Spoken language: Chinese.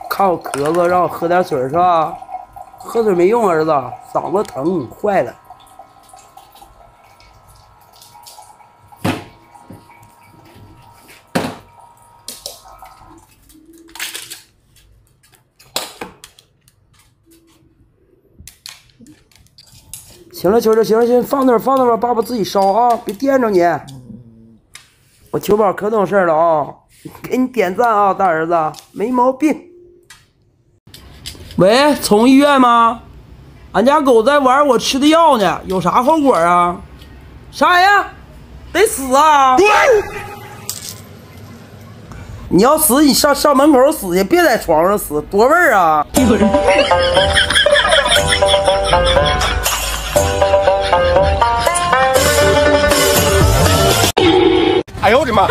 看我咳嗽，让我喝点水是吧？喝水没用，儿子，嗓子疼坏了。行了，球球，行了，行，放那儿，放那儿吧，爸爸自己烧啊，别惦着你。我球宝可懂事了啊，给你点赞啊，大儿子，没毛病。喂，宠物医院吗？俺家狗在玩我吃的药呢，有啥后果啊？啥玩意儿？得死啊！你要死，你上门口死去，别在床上死，多味儿啊！哎呦我的妈！